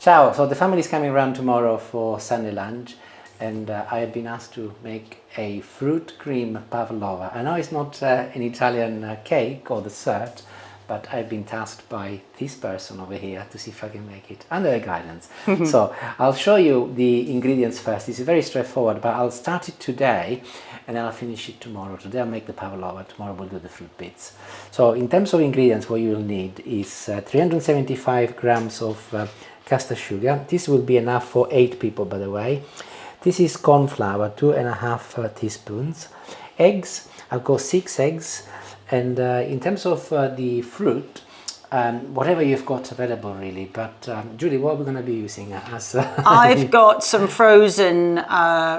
Ciao, so the family is coming around tomorrow for Sunday lunch, and I have been asked to make a fruit cream pavlova. I know it's not an Italian cake or dessert, but I've been tasked by this person over here to see if I can make it under their guidance. So I'll show you the ingredients first. It's very straightforward, but I'll start it today and then I'll finish it tomorrow. Today I'll make the pavlova, tomorrow we'll do the fruit bits. So in terms of ingredients, what you'll need is 375 grams of caster sugar. This will be enough for 8 people, by the way. This is corn flour, 2.5 teaspoons. Eggs, I've got 6 eggs. And in terms of the fruit, whatever you've got available really, but Julie, what are we going to be using as I've got some frozen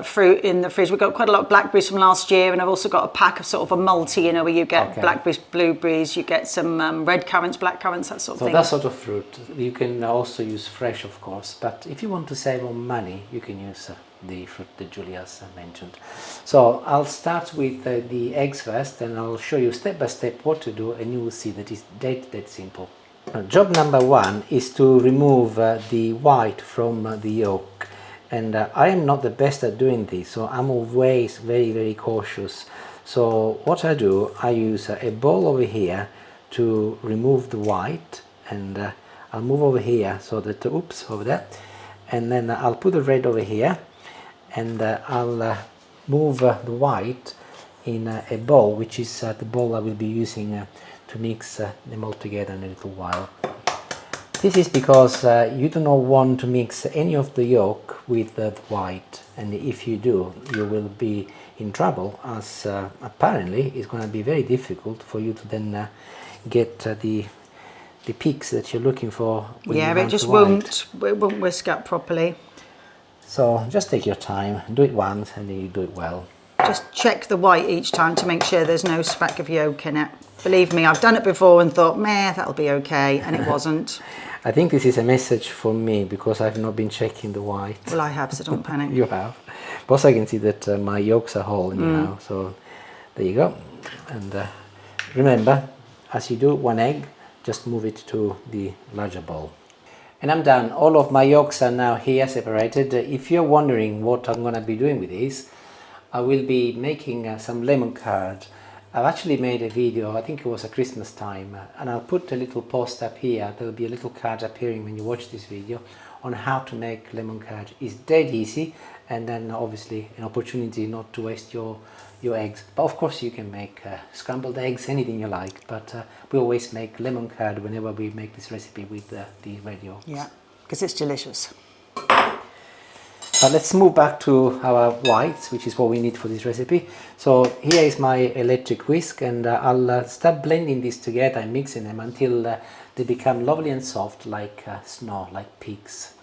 fruit in the fridge. We've got quite a lot of blackberries from last year, and I've also got a pack of sort of a multi, you know, where you get blackberries, blueberries, you get some red currants, black currants, that sort of thing. So that sort of fruit. You can also use fresh, of course, but if you want to save on money, you can use the fruit that Julie has mentioned. So I'll start with the eggs first, and I'll show you step by step what to do, and you will see that it's dead simple. Job number 1 is to remove the white from the yolk, and I am not the best at doing this, so I'm always very cautious. So what I do, I use a bowl over here to remove the white, and I'll move over here so that, oops, over there, and then I'll put the red over here, and I'll move the white in a bowl, which is the bowl I will be using to mix them all together in a little while. This is because you do not want to mix any of the yolk with the white, and if you do, you will be in trouble, as apparently it's going to be very difficult for you to then get the peaks that you're looking for. Yeah, it just won't whisk up properly. So just take your time, do it once, and then you do it well. Just check the white each time to make sure there's no speck of yolk in it. Believe me, I've done it before and thought, meh, that'll be okay, and it wasn't. I think this is a message for me, because I've not been checking the white. Well, I have, so don't panic. You have. But also I can see that my yolks are whole anyhow, so there you go. And remember, as you do one egg, just move it to the larger bowl. And I'm done. All of my yolks are now here separated. If you're wondering what I'm going to be doing with this, I will be making some lemon curd. I've actually made a video, I think it was at Christmas time, and I'll put a little post up here. There'll be a little card appearing when you watch this video on how to make lemon curd. It's dead easy, and then obviously an opportunity not to waste your eggs. But of course you can make scrambled eggs, anything you like, but we always make lemon curd whenever we make this recipe with the red yolks. Yeah, because it's delicious. But let's move back to our whites, which is what we need for this recipe. So here is my electric whisk, and I'll start blending these together and mixing them until they become lovely and soft, like snow, like peaks.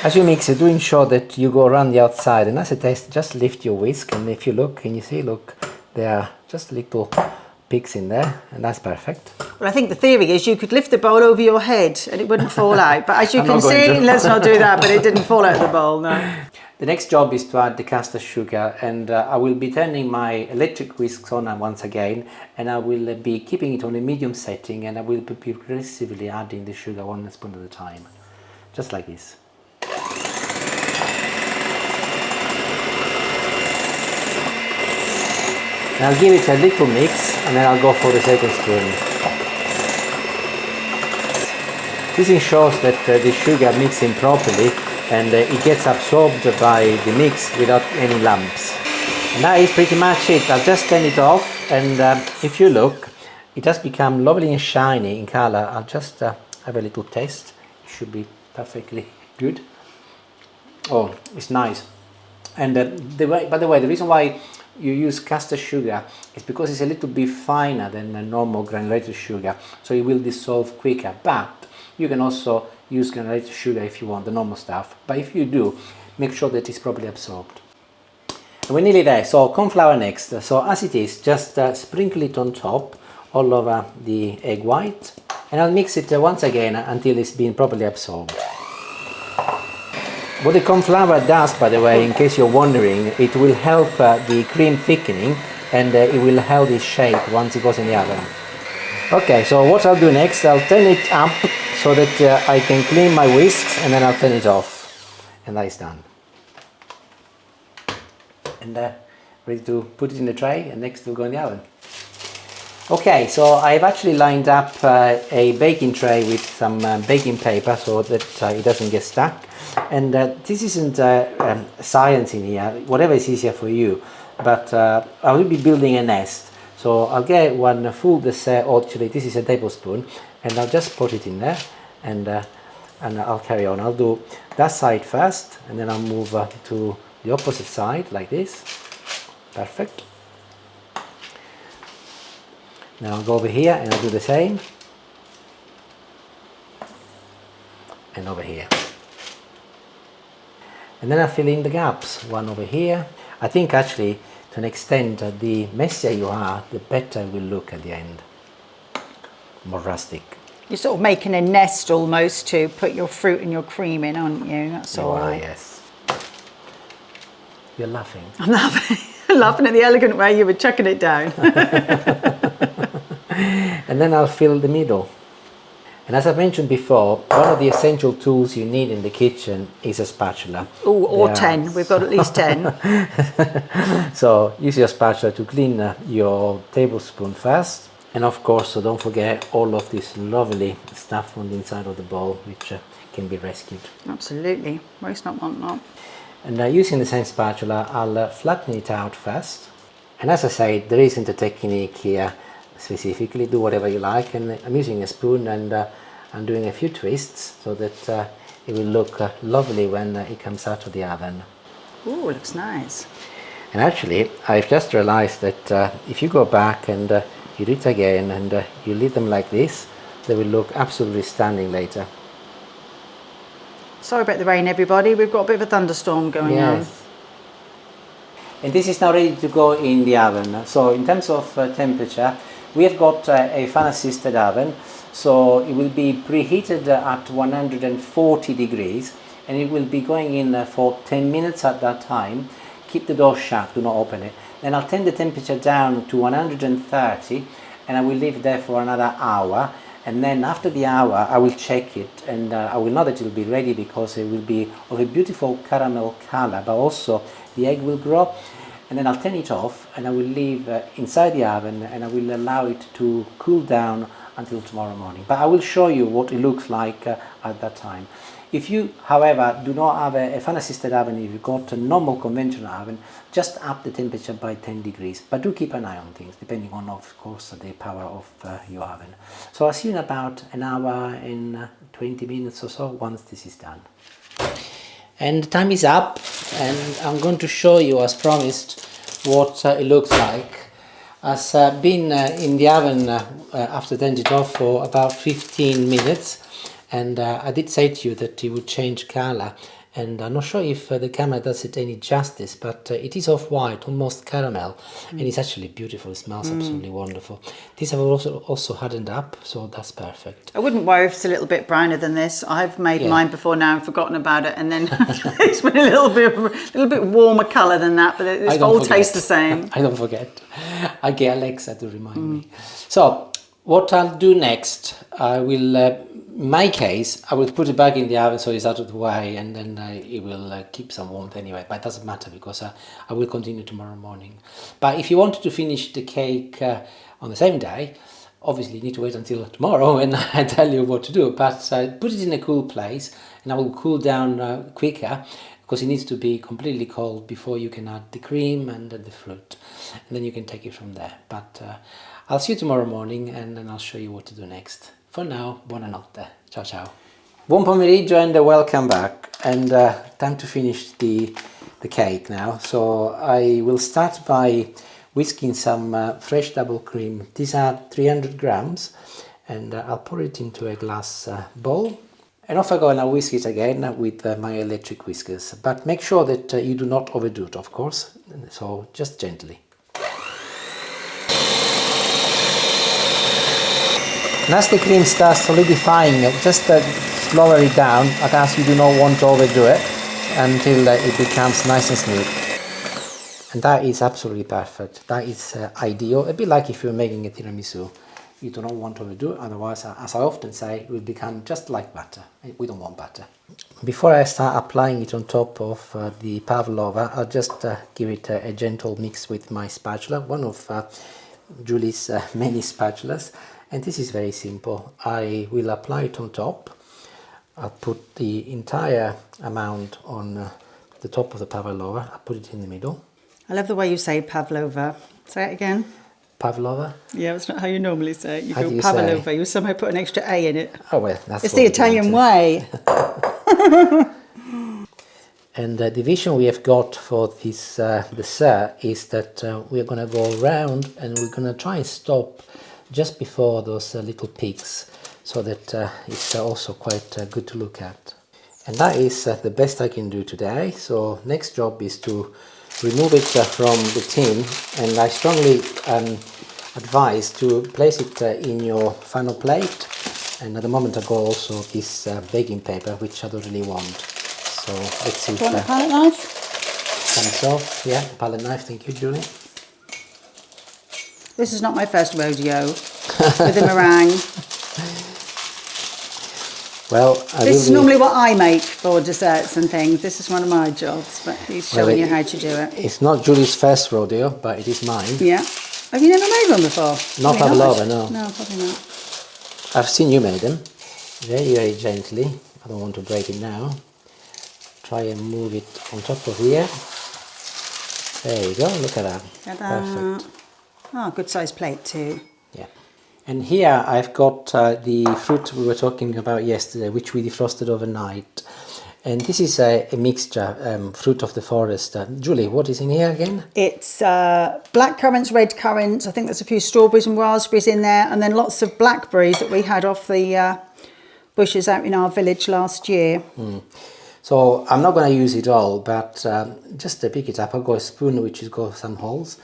As you mix it, do ensure that you go around the outside, and as a test, just lift your whisk, and if you look, can you see, look, there are just little peaks in there, and that's perfect. Well, I think the theory is you could lift the bowl over your head and it wouldn't fall out, but as you can see, let's not do that, but it didn't fall out of the bowl, no. The next job is to add the caster sugar, and I will be turning my electric whisks on once again, and I will be keeping it on a medium setting, and I will be progressively adding the sugar 1 spoon at a time, just like this. And I'll give it a little mix, and then I'll go for the second spoon. This ensures that the sugar mixing properly, and it gets absorbed by the mix without any lumps. And that is pretty much it. I'll just turn it off, and if you look, it has become lovely and shiny in color. I'll just have a little taste. It should be perfectly good. Oh, it's nice. And by the way, the reason why you use caster sugar is because it's a little bit finer than a normal granulated sugar, so it will dissolve quicker. But you can also use granulated sugar if you want, the normal stuff, but if you do, make sure that it's properly absorbed. And we're nearly there. So corn flour next. So as it is, just sprinkle it on top all over the egg white, and I'll mix it once again until it's been properly absorbed. What the corn flour does, by the way, in case you're wondering, it will help the cream thickening and it will hold its shape once it goes in the oven. Okay, so what I'll do next, I'll turn it up so that I can clean my whisks, and then I'll turn it off, and that is done. And ready to put it in the tray, and next we'll go in the oven. Okay, so I've actually lined up a baking tray with some baking paper so that it doesn't get stuck. And this isn't science in here, whatever is easier for you, but I will be building a nest. So I'll get one full dessert, or actually this is a tablespoon, and I'll just put it in there, and I'll carry on. I'll do that side first, and then I'll move to the opposite side like this. Perfect. Now I'll go over here and I'll do the same, and over here, and then I'll fill in the gaps, one over here. I think actually to an extent the messier you are, the better it will look at the end, more rustic. You're sort of making a nest almost to put your fruit and your cream in, aren't you? That's all. Ah, yes. You're laughing. I'm laughing. Laughing at the elegant way you were chucking it down. And then I'll fill the middle. And as I mentioned before, one of the essential tools you need in the kitchen is a spatula. Oh, or 10. We've got at least 10. So use your spatula to clean your tablespoon first. And of course, so don't forget all of this lovely stuff on the inside of the bowl, which can be rescued. Absolutely. Waste not, want not. And using the same spatula, I'll flatten it out first. And as I said, there isn't a technique here specifically, do whatever you like. And I'm using a spoon, and I'm doing a few twists so that it will look lovely when it comes out of the oven. Oh, it looks nice. And actually, I've just realized that if you go back and you do it again and you leave them like this, they will look absolutely stunning later. Sorry about the rain, everybody. We've got a bit of a thunderstorm going on. And this is now ready to go in the oven. So in terms of temperature, we have got a fan assisted oven, so it will be preheated at 140 degrees, and it will be going in for 10 minutes at that time. Keep the door shut, do not open it. Then I'll turn the temperature down to 130, and I will leave it there for another hour. And then after the hour, I will check it, and I will know that it will be ready because it will be of a beautiful caramel color, but also the egg will grow. And then I'll turn it off, and I will leave inside the oven, and I will allow it to cool down until tomorrow morning. But I will show you what it looks like at that time. If you, however, do not have a fan assisted oven, if you've got a normal conventional oven, just up the temperature by 10 degrees. But do keep an eye on things, depending on, of course, the power of your oven. So I'll see you in about an hour and 20 minutes or so once this is done. And time is up, and I'm going to show you, as promised, what it looks like. I've been in the oven after turning it off for about 15 minutes, and I did say to you that it would change color, and I'm not sure if the camera does it any justice, but it is off-white, almost caramel, and it's actually beautiful. It smells absolutely wonderful. This I've also hardened up, so that's perfect. I wouldn't worry if it's a little bit browner than this. I've made mine before now and forgotten about it, and then it's been a little bit warmer colour than that, but it all tastes the same. I don't forget. I get Alexa to remind me. So what I'll do next, I will, in my case, I will put it back in the oven so it's out of the way, and then it will keep some warmth anyway, but it doesn't matter because I will continue tomorrow morning. But if you wanted to finish the cake on the same day, obviously you need to wait until tomorrow when I tell you what to do, but put it in a cool place, and I will cool down quicker because it needs to be completely cold before you can add the cream and the fruit, and then you can take it from there. But I'll see you tomorrow morning, and then I'll show you what to do next. For now, buonanotte. Ciao ciao. Buon pomeriggio and welcome back. And time to finish the cake now. So I will start by whisking some fresh double cream. These are 300 grams, and I'll pour it into a glass bowl. And off I go, and I'll whisk it again with my electric whiskers. But make sure that you do not overdo it, of course. So just gently. And as the cream starts solidifying, just lower it down, as you do not want to overdo it, until it becomes nice and smooth. And that is absolutely perfect. That is ideal. A bit like if you're making a tiramisu. You do not want to overdo it, otherwise, as I often say, it will become just like butter. We don't want butter. Before I start applying it on top of the pavlova, I'll just give it a gentle mix with my spatula, one of Julie's many spatulas. And this is very simple. I will apply it on top. I'll put the entire amount on the top of the pavlova. I'll put it in the middle. I love the way you say pavlova. Say it again. Pavlova? Yeah, that's not how you normally say it. You How go do you pavlova. say? You somehow put an extra A in it. Oh well, that's It's the Italian way. And the vision we have got for this dessert is that we're going to go around and we're going to try and stop just before those little peaks, so that it's also quite good to look at. And that is the best I can do today. So next job is to remove it from the tin, and I strongly advise to place it in your final plate. And at the moment I got also this baking paper, which I don't really want. So let's see if Do you want a palette knife? comes off. Yeah, palette knife, thank you, Julie. This is not my first rodeo with a meringue. Well, This is normally what I make for desserts and things. This is one of my jobs, but he's showing you how to do it. It's not Julie's first rodeo, but it is mine. Yeah. Have you never made one before? Not Probably pavlova, no. No, probably not. I've seen you make them. Very, very gently. I don't want to break it now. Try and move it on top of here. There you go, look at that. Ta-da. Perfect. Oh, good sized plate too. Yeah. And here I've got the fruit we were talking about yesterday, which we defrosted overnight. And this is a mixture, fruit of the forest. Julie, what is in here again? It's black currants, red currants. I think there's a few strawberries and raspberries in there, and then lots of blackberries that we had off the bushes out in our village last year. So I'm not going to use it all, but just to pick it up, I've got a spoon which has got some holes,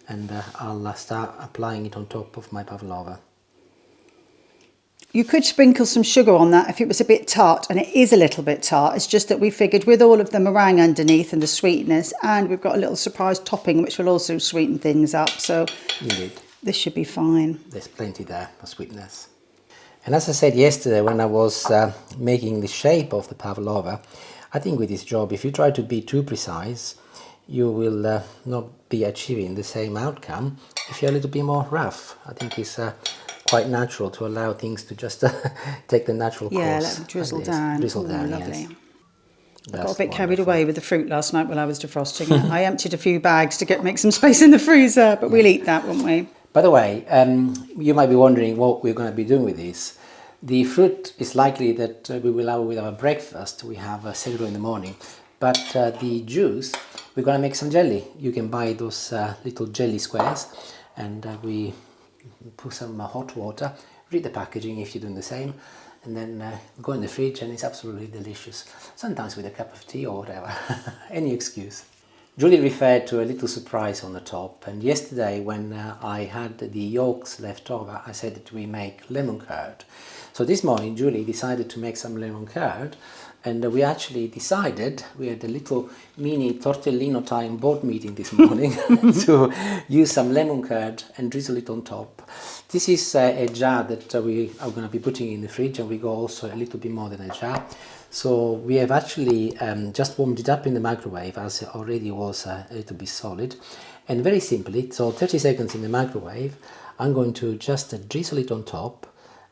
and I'll start applying it on top of my pavlova. You could sprinkle some sugar on that if it was a bit tart, and it is a little bit tart. It's just that we figured with all of the meringue underneath and the sweetness, and we've got a little surprise topping which will also sweeten things up. So Indeed. This should be fine. There's plenty there for sweetness. And as I said yesterday when I was making the shape of the pavlova, I think with this job, if you try to be too precise, you will not be achieving the same outcome if you're a little bit more rough. I think it's quite natural to allow things to just take the natural course. Yeah, let them drizzle down. Drizzle down, lovely. yes. I got a bit carried away with the fruit last night while I was defrosting it. I emptied a few bags to make some space in the freezer, but we'll eat that, won't we? By the way, you might be wondering what we're going to be doing with this. The fruit is likely that we will have with our breakfast. We have cereal in the morning, but the juice, we're going to make some jelly. You can buy those little jelly squares, and we put some hot water, read the packaging if you're doing the same, and then go in the fridge, and it's absolutely delicious. Sometimes with a cup of tea or whatever, any excuse. Julie referred to a little surprise on the top, and yesterday when I had the yolks left over, I said that we make lemon curd. So this morning Julie decided to make some lemon curd, and we actually decided, we had a little mini tortellinotime board meeting this morning to use some lemon curd and drizzle it on top. This is a jar that we are going to be putting in the fridge, and we go also a little bit more than a jar. So we have actually just warmed it up in the microwave, as it already was a little bit solid. And very simply, so 30 seconds in the microwave, I'm going to just drizzle it on top.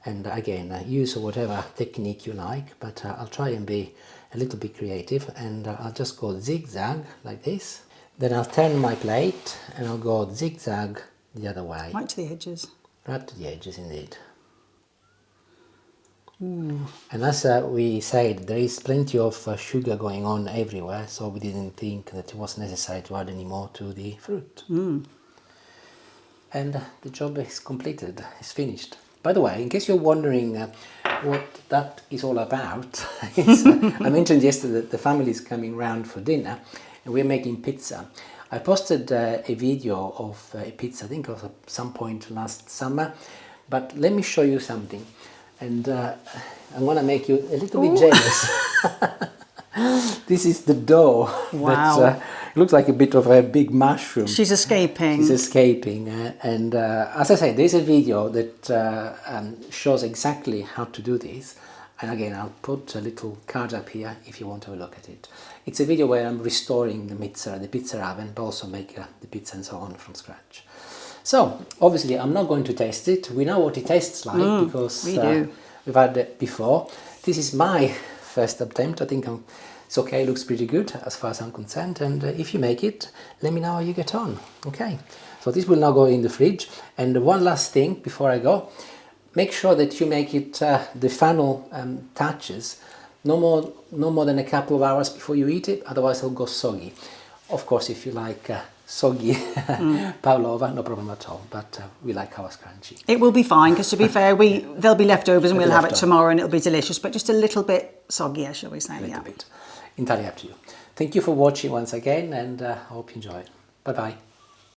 And again, use whatever technique you like, but I'll try and be a little bit creative, and I'll just go zigzag like this. Then I'll turn my plate and I'll go zigzag the other way. Right to the edges. Right to the edges, indeed. And as we said, there is plenty of sugar going on everywhere, so we didn't think that it was necessary to add any more to the fruit. And the job is completed, it's finished. By the way, in case you're wondering what that is all about, I mentioned yesterday that the family is coming round for dinner and we're making pizza. I posted a video of a pizza, I think it was at some point last summer, but let me show you something. And I'm going to make you a little bit jealous. This is the dough Wow. that looks like a bit of a big mushroom. She's escaping. She's escaping. And as I said, there's a video that shows exactly how to do this. And again, I'll put a little card up here if you want to have a look at it. It's a video where I'm restoring the pizza oven, but also make the pizza and so on from scratch. So, obviously, I'm not going to taste it. We know what it tastes like because we've had it before. This is my first attempt. I think it's okay, it looks pretty good as far as I'm concerned. And if you make it, let me know how you get on. Okay, so this will now go in the fridge. And one last thing before I go, make sure that you make it the final touches no more than a couple of hours before you eat it, otherwise it'll go soggy. Of course, if you like soggy pavlova, no problem at all, but we like ours crunchy. It will be fine, because to be fair, there'll be leftovers and we'll have it tomorrow and it'll be delicious, but just a little bit soggier, shall we say. A little bit. Entirely up to you. Thank you for watching once again, and I hope you enjoy it. Bye-bye.